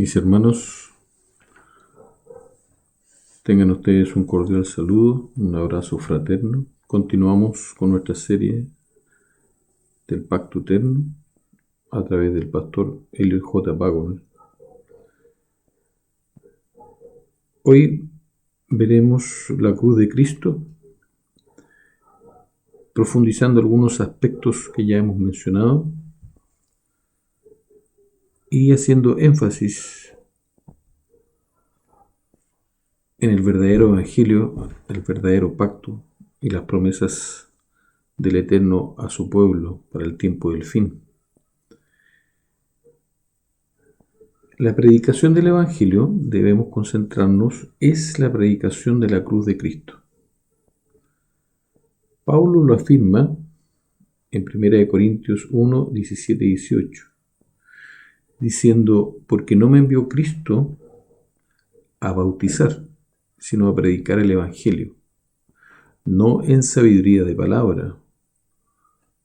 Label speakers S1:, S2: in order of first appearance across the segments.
S1: Mis hermanos, tengan ustedes un cordial saludo, un abrazo fraterno. Continuamos con nuestra serie del Pacto Eterno a través del pastor Elliot J. Pagonel. Hoy veremos la cruz de Cristo, profundizando algunos aspectos que ya hemos mencionado y haciendo énfasis en el verdadero evangelio, el verdadero pacto y las promesas del Eterno a su pueblo para el tiempo del fin. La predicación del Evangelio, debemos concentrarnos, es la predicación de la cruz de Cristo. Pablo lo afirma en 1 Corintios 1, 17 y 18, diciendo: porque no me envió Cristo a bautizar, sino a predicar el Evangelio, no en sabiduría de palabra,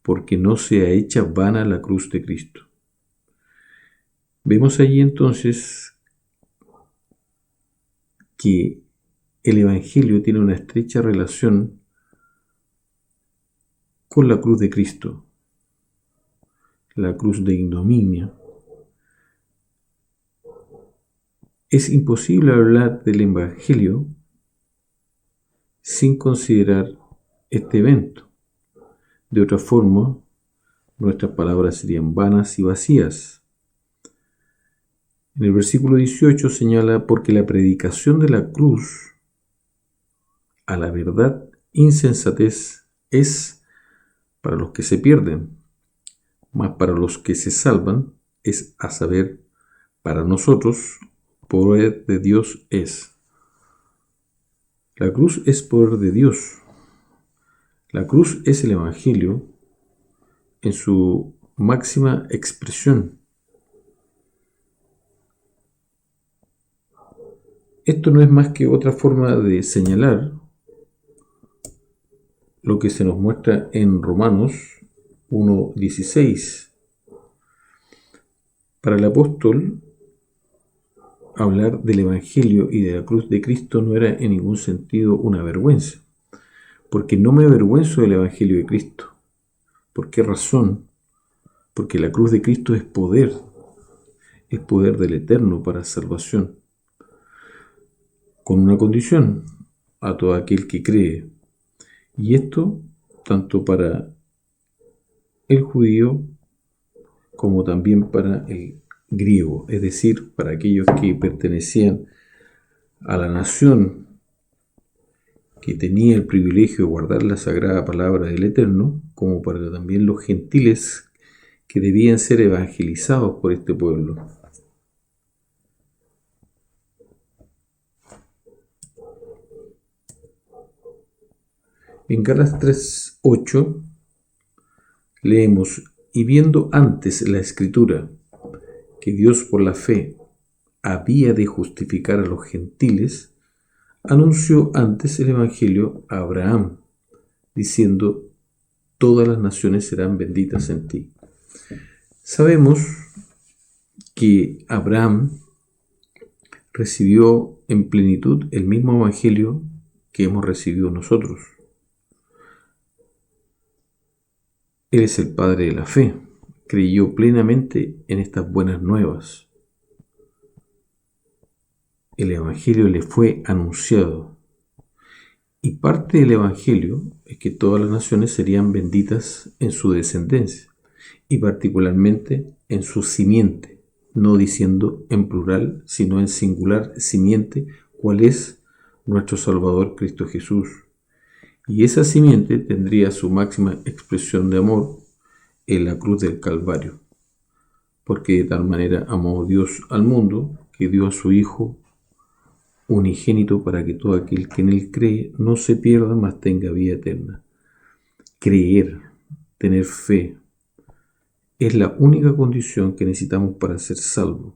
S1: porque no sea hecha vana la cruz de Cristo. Vemos allí entonces que el Evangelio tiene una estrecha relación con la cruz de Cristo, la cruz de ignominia. Es imposible hablar del Evangelio sin considerar este evento. De otra forma, nuestras palabras serían vanas y vacías. En el versículo 18 señala: porque la predicación de la cruz a la verdad insensatez es para los que se pierden, mas para los que se salvan es, a saber, para nosotros, poder de Dios es. La cruz es poder de Dios. La cruz es el Evangelio en su máxima expresión. Esto no es más que otra forma de señalar lo que se nos muestra en Romanos 1:16. Para el apóstol, hablar del Evangelio y de la cruz de Cristo no era en ningún sentido una vergüenza, porque no me avergüenzo del Evangelio de Cristo. ¿Por qué razón? Porque la cruz de Cristo es poder del Eterno para salvación, con una condición: a todo aquel que cree. Y esto tanto para el judío como también para el griego, es decir, para aquellos que pertenecían a la nación que tenía el privilegio de guardar la sagrada palabra del Eterno, como para también los gentiles que debían ser evangelizados por este pueblo. En Gálatas 3:8 leemos: y viendo antes la Escritura que Dios por la fe había de justificar a los gentiles, anunció antes el Evangelio a Abraham, diciendo: todas las naciones serán benditas en ti. Sabemos que Abraham recibió en plenitud el mismo Evangelio que hemos recibido nosotros. Él es el padre de la fe, creyó plenamente en estas buenas nuevas. El Evangelio le fue anunciado. Y parte del Evangelio es que todas las naciones serían benditas en su descendencia, y particularmente en su simiente, no diciendo en plural, sino en singular simiente, cuál es nuestro Salvador Cristo Jesús. Y esa simiente tendría su máxima expresión de amor en la cruz del Calvario, porque de tal manera amó Dios al mundo que dio a su Hijo unigénito para que todo aquel que en él cree no se pierda, mas tenga vida eterna. Creer, tener fe, es la única condición que necesitamos para ser salvos.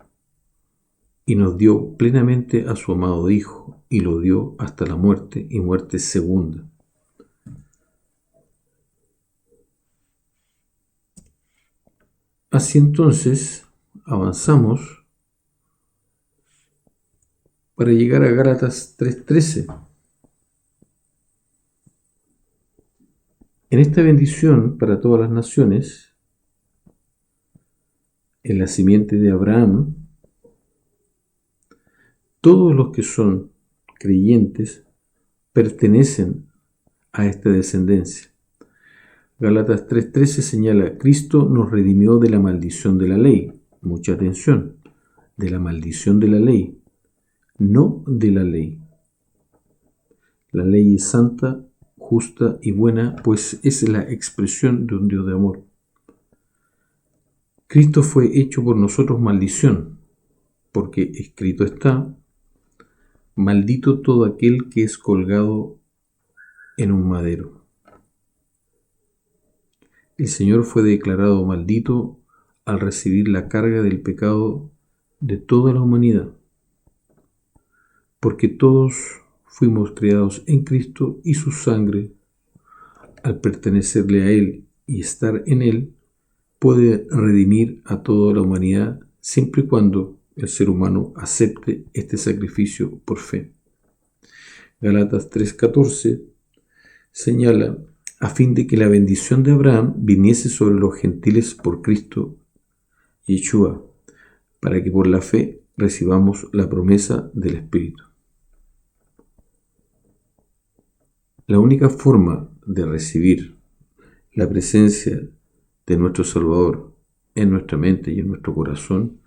S1: Y nos dio plenamente a su amado Hijo, y lo dio hasta la muerte, y muerte segunda. Así entonces, avanzamos para llegar a Gálatas 3:13. En esta bendición para todas las naciones, en la simiente de Abraham, todos los que son creyentes pertenecen a esta descendencia. Gálatas 3:13 señala: Cristo nos redimió de la maldición de la ley. Mucha atención, de la maldición de la ley, no de la ley. La ley es santa, justa y buena, pues es la expresión de un Dios de amor. Cristo fue hecho por nosotros maldición, porque escrito está: maldito todo aquel que es colgado en un madero. El Señor fue declarado maldito al recibir la carga del pecado de toda la humanidad, porque todos fuimos creados en Cristo y su sangre, al pertenecerle a Él y estar en Él, puede redimir a toda la humanidad siempre y cuando el ser humano acepte este sacrificio por fe. Gálatas 3:14 señala: a fin de que la bendición de Abraham viniese sobre los gentiles por Cristo Yeshua, para que por la fe recibamos la promesa del Espíritu. La única forma de recibir la presencia de nuestro Salvador en nuestra mente y en nuestro corazón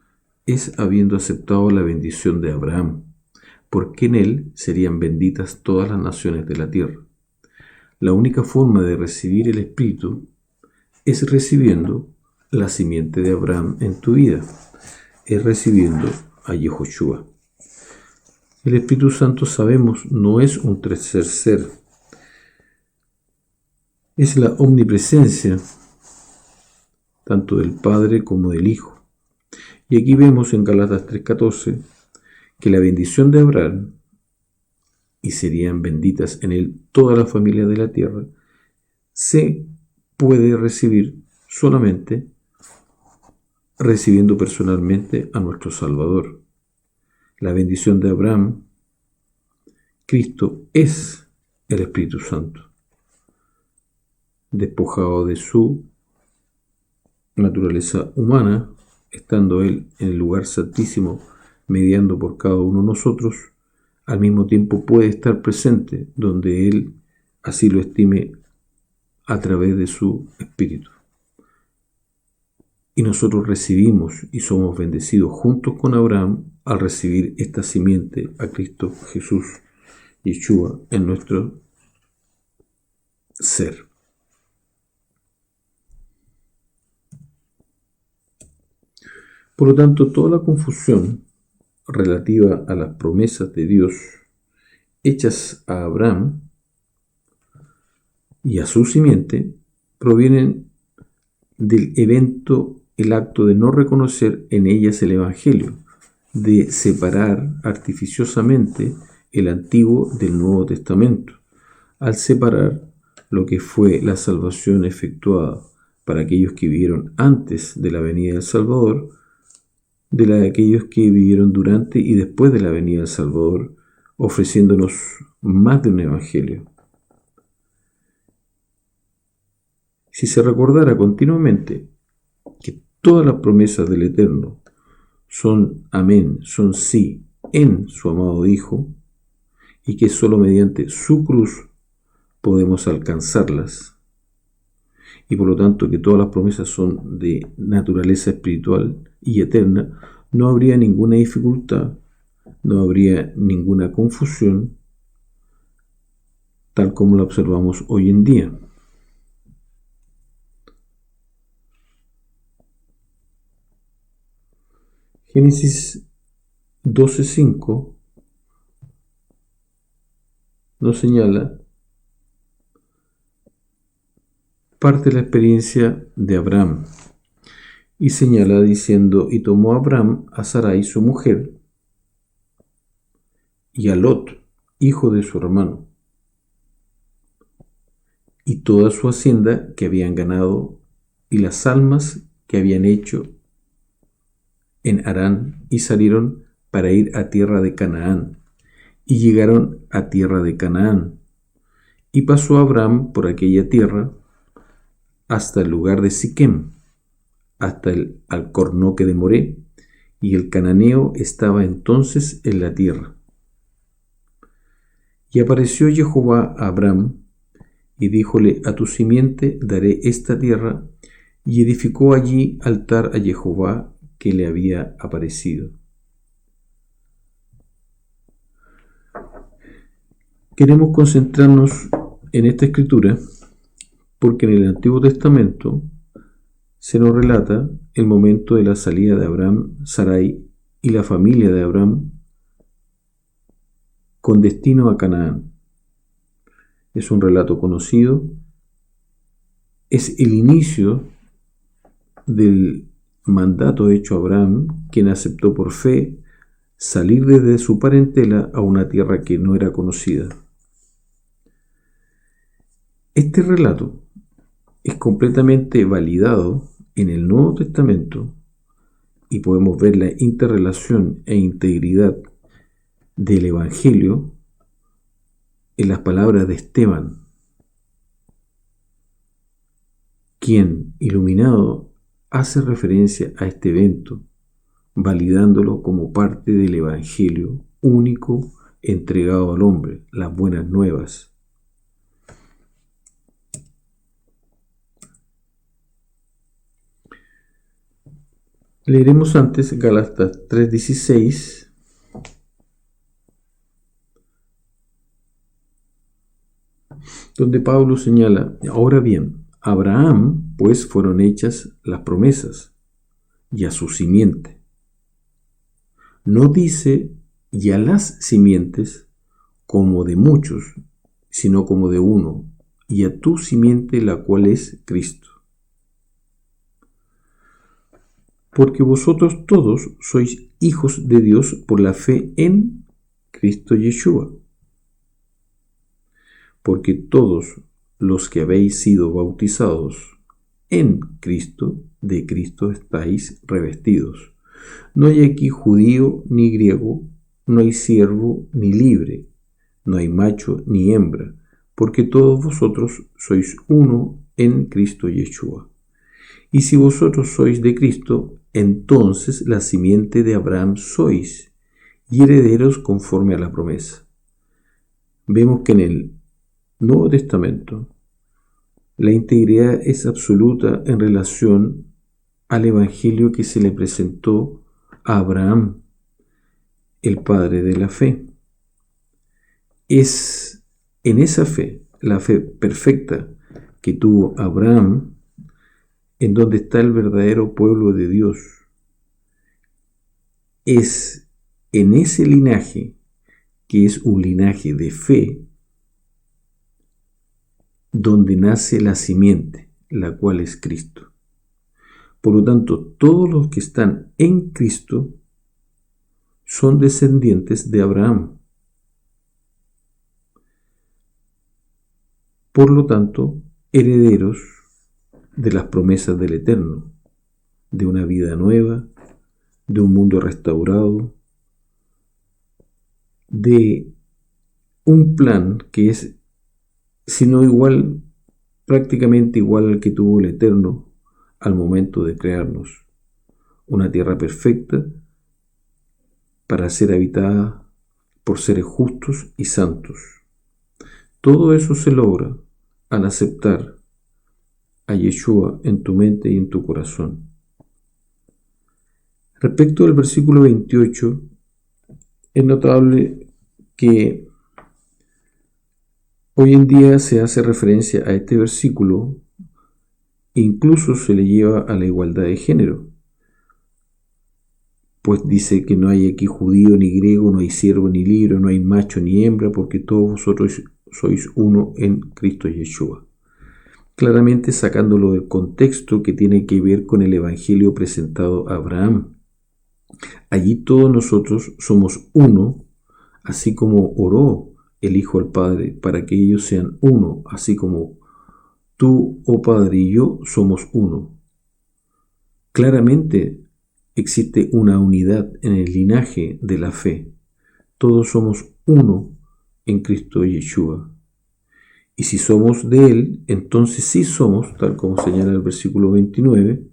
S1: es habiendo aceptado la bendición de Abraham, porque en él serían benditas todas las naciones de la tierra. La única forma de recibir el Espíritu es recibiendo la simiente de Abraham en tu vida, es recibiendo a Yehoshua. El Espíritu Santo, sabemos, no es un tercer ser, es la omnipresencia tanto del Padre como del Hijo. Y aquí vemos en Gálatas 3:14 que la bendición de Abraham, y serían benditas en él toda la familia de la tierra, se puede recibir solamente recibiendo personalmente a nuestro Salvador. La bendición de Abraham, Cristo, es el Espíritu Santo, despojado de su naturaleza humana, estando Él en el lugar santísimo, mediando por cada uno de nosotros, al mismo tiempo puede estar presente donde Él así lo estime a través de su Espíritu. Y nosotros recibimos y somos bendecidos juntos con Abraham al recibir esta simiente a Cristo Jesús, Yeshua, en nuestro ser. Por lo tanto, toda la confusión relativa a las promesas de Dios hechas a Abraham y a su simiente provienen del evento, el acto de no reconocer en ellas el Evangelio, de separar artificiosamente el Antiguo del Nuevo Testamento, al separar lo que fue la salvación efectuada para aquellos que vivieron antes de la venida del Salvador, de la de aquellos que vivieron durante y después de la venida del Salvador, ofreciéndonos más de un Evangelio. Si se recordara continuamente que todas las promesas del Eterno son amén, son sí, en su amado Hijo, y que solo mediante su cruz podemos alcanzarlas, y por lo tanto que todas las promesas son de naturaleza espiritual y eterna, no habría ninguna dificultad, no habría ninguna confusión, tal como la observamos hoy en día. Génesis 12:5 nos señala parte de la experiencia de Abraham y señala diciendo: y tomó Abraham a Sarai su mujer y a Lot, hijo de su hermano, y toda su hacienda que habían ganado y las almas que habían hecho en Harán, y salieron para ir a tierra de Canaán, y llegaron a tierra de Canaán. Y pasó Abraham por aquella tierra hasta el lugar de Siquem, hasta el alcornoque de Moré, y el cananeo estaba entonces en la tierra. Y apareció Jehová a Abraham, y díjole: a tu simiente daré esta tierra, y edificó allí altar a Jehová que le había aparecido. Queremos concentrarnos en esta escritura porque en el Antiguo Testamento se nos relata el momento de la salida de Abraham, Sarai y la familia de Abraham con destino a Canaán. Es un relato conocido, es el inicio del mandato hecho a Abraham, quien aceptó por fe salir desde su parentela a una tierra que no era conocida. Este relato es completamente validado en el Nuevo Testamento y podemos ver la interrelación e integridad del Evangelio en las palabras de Esteban, quien, iluminado, hace referencia a este evento, validándolo como parte del Evangelio único entregado al hombre, las buenas nuevas. Leeremos antes Gálatas 3:16, donde Pablo señala: ahora bien, a Abraham pues fueron hechas las promesas, y a su simiente. No dice y a las simientes como de muchos, sino como de uno, y a tu simiente, la cual es Cristo. Porque vosotros todos sois hijos de Dios por la fe en Cristo Yeshua. Porque todos los que habéis sido bautizados en Cristo, de Cristo estáis revestidos. No hay aquí judío ni griego, no hay siervo ni libre, no hay macho ni hembra, porque todos vosotros sois uno en Cristo Yeshua. Y si vosotros sois de Cristo, entonces la simiente de Abraham sois, y herederos conforme a la promesa. Vemos que en el Nuevo Testamento la integridad es absoluta en relación al Evangelio que se le presentó a Abraham, el padre de la fe. Es en esa fe, la fe perfecta que tuvo Abraham, en donde está el verdadero pueblo de Dios. Es en ese linaje, que es un linaje de fe, donde nace la simiente, la cual es Cristo. Por lo tanto, todos los que están en Cristo son descendientes de Abraham. Por lo tanto, herederos de las promesas del Eterno, de una vida nueva, de un mundo restaurado, de un plan que es, si no igual, prácticamente igual al que tuvo el Eterno al momento de crearnos. Una tierra perfecta para ser habitada por seres justos y santos. Todo eso se logra al aceptar a Yeshua en tu mente y en tu corazón. Respecto al versículo 28, es notable que hoy en día se hace referencia a este versículo e incluso se le lleva a la igualdad de género, pues dice que no hay aquí judío ni griego, no hay siervo ni libre, no hay macho ni hembra, porque todos vosotros sois uno en Cristo Yeshua. Claramente sacándolo del contexto que tiene que ver con el evangelio presentado a Abraham. Allí todos nosotros somos uno, así como oró el Hijo al Padre, para que ellos sean uno, así como tú, oh Padre, y yo somos uno. Claramente existe una unidad en el linaje de la fe. todos somos uno en Cristo Yeshua. Y si somos de Él, entonces sí somos, tal como señala el versículo 29,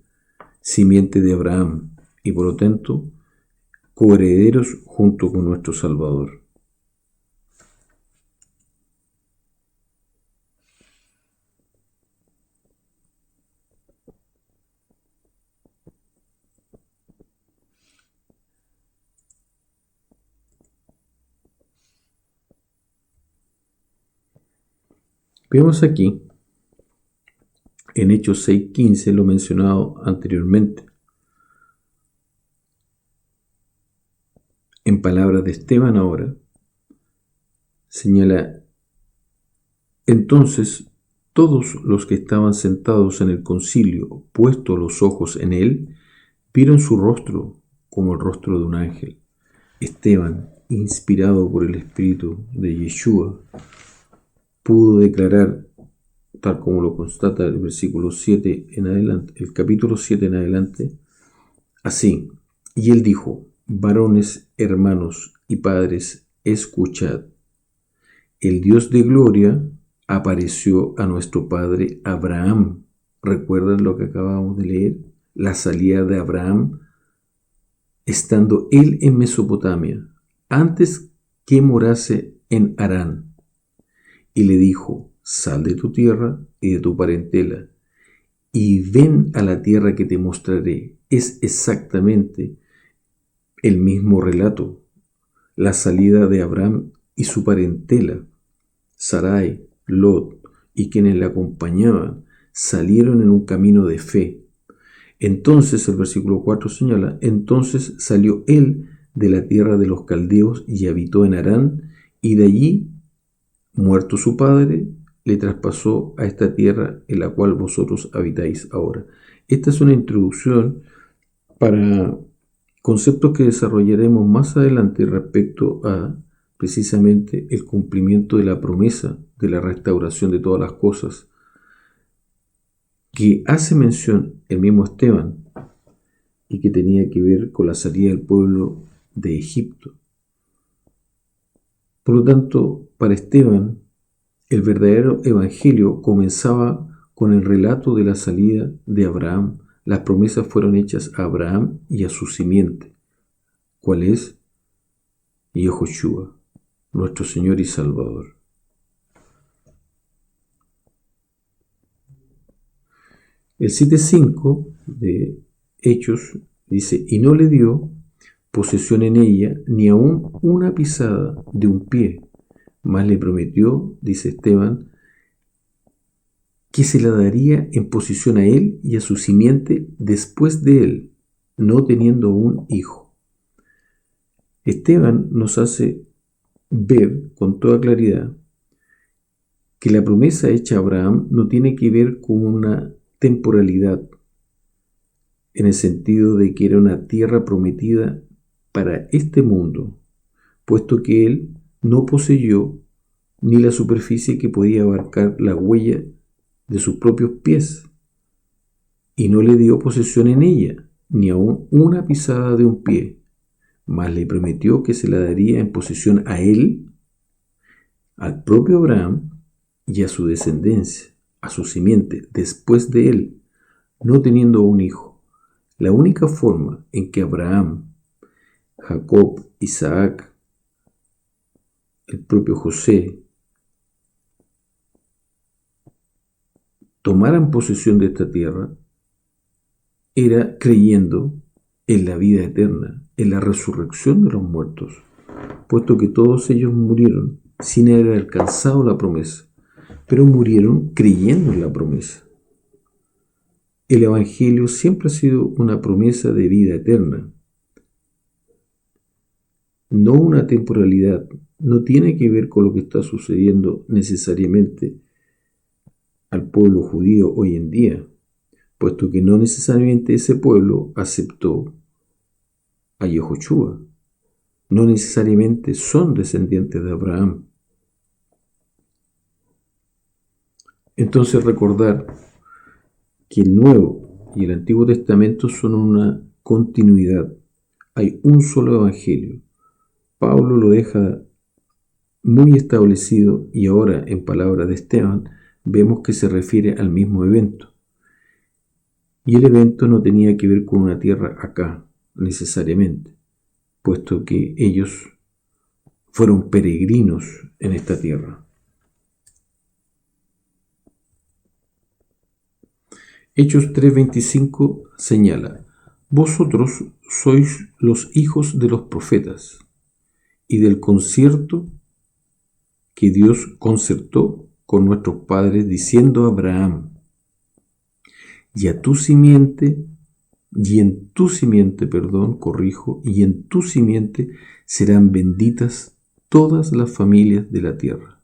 S1: simiente de Abraham, y por lo tanto, coherederos junto con nuestro Salvador. Vemos aquí, en Hechos 6:15, lo mencionado anteriormente. En palabras de Esteban ahora, señala: entonces todos los que estaban sentados en el concilio, puestos los ojos en él, vieron su rostro como el rostro de un ángel. Esteban, inspirado por el Espíritu de Yeshua, pudo declarar, tal como lo constata el versículo 7 en adelante, el capítulo 7 en adelante, así: y él dijo: varones, hermanos y padres, escuchad. El Dios de gloria apareció a nuestro padre Abraham. ¿Recuerdan lo que acabamos de leer? La salida de Abraham, estando él en Mesopotamia, antes que morase en Harán. Y le dijo: sal de tu tierra y de tu parentela, y ven a la tierra que te mostraré. Es exactamente el mismo relato. La salida de Abraham y su parentela, Sarai, Lot y quienes le acompañaban, salieron en un camino de fe. Entonces el versículo 4 señala: entonces salió él de la tierra de los caldeos y habitó en Harán, y de allí, muerto su padre, le traspasó a esta tierra en la cual vosotros habitáis ahora. Esta es una introducción para conceptos que desarrollaremos más adelante respecto a precisamente el cumplimiento de la promesa de la restauración de todas las cosas, que hace mención el mismo Esteban y que tenía que ver con la salida del pueblo de Egipto. Por lo tanto, para Esteban, el verdadero evangelio comenzaba con el relato de la salida de Abraham. Las promesas fueron hechas a Abraham y a su simiente. ¿Cuál es? Yehoshua, nuestro Señor y Salvador. El 7:5 de Hechos dice: y no le dio posesión en ella, ni aun una pisada de un pie, mas le prometió, dice Esteban, que se la daría en posesión a él y a su simiente después de él, no teniendo un hijo. Esteban nos hace ver con toda claridad que la promesa hecha a Abraham no tiene que ver con una temporalidad, en el sentido de que era una tierra prometida para este mundo, puesto que él no poseyó ni la superficie que podía abarcar la huella de sus propios pies, y no le dio posesión en ella, ni aun una pisada de un pie, mas le prometió que se la daría en posesión a él, al propio Abraham y a su descendencia, a su simiente, después de él, no teniendo un hijo. La única forma en que Abraham, Jacob, Isaac, el propio José, tomaran posesión de esta tierra era creyendo en la vida eterna, en la resurrección de los muertos, puesto que todos ellos murieron sin haber alcanzado la promesa, pero murieron creyendo en la promesa. El Evangelio siempre ha sido una promesa de vida eterna, no una temporalidad. No tiene que ver con lo que está sucediendo necesariamente al pueblo judío hoy en día, puesto que no necesariamente ese pueblo aceptó a Yehoshua, no necesariamente son descendientes de Abraham. Entonces recordar que el Nuevo y el Antiguo Testamento son una continuidad. Hay un solo Evangelio, Pablo lo deja muy establecido y ahora en palabras de Esteban vemos que se refiere al mismo evento. Y el evento no tenía que ver con una tierra acá, necesariamente, puesto que ellos fueron peregrinos en esta tierra. Hechos 3:25 señala: vosotros sois los hijos de los profetas y del concierto que Dios concertó con nuestros padres, diciendo a Abraham: y a tu simiente, y en tu simiente, y en tu simiente serán benditas todas las familias de la tierra.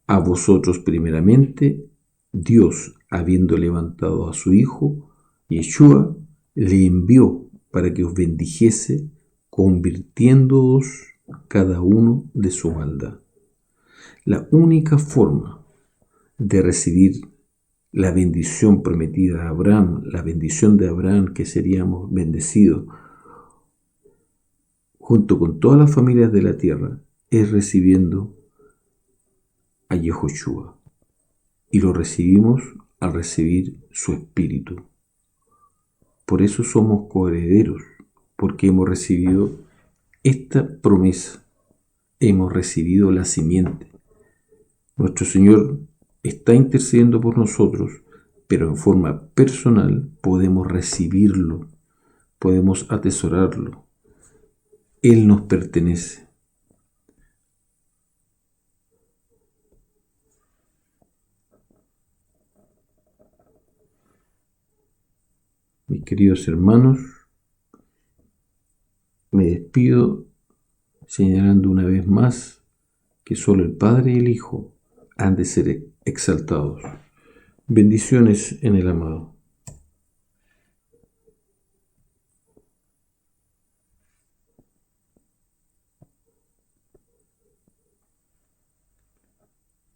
S1: A vosotros primeramente, Dios, habiendo levantado a su Hijo, Yeshua, le envió para que os bendijese, convirtiéndoos cada uno de su maldad. La única forma de recibir la bendición prometida a Abraham, la bendición de Abraham, que seríamos bendecidos junto con todas las familias de la tierra, es recibiendo a Yehoshua. Y lo recibimos al recibir su espíritu. Por eso somos coherederos, porque hemos recibido esta promesa, hemos recibido la simiente. Nuestro Señor está intercediendo por nosotros, pero en forma personal podemos recibirlo, podemos atesorarlo. Él nos pertenece. Mis queridos hermanos, me despido señalando una vez más que solo el Padre y el Hijo han de ser exaltados. Bendiciones en el amado.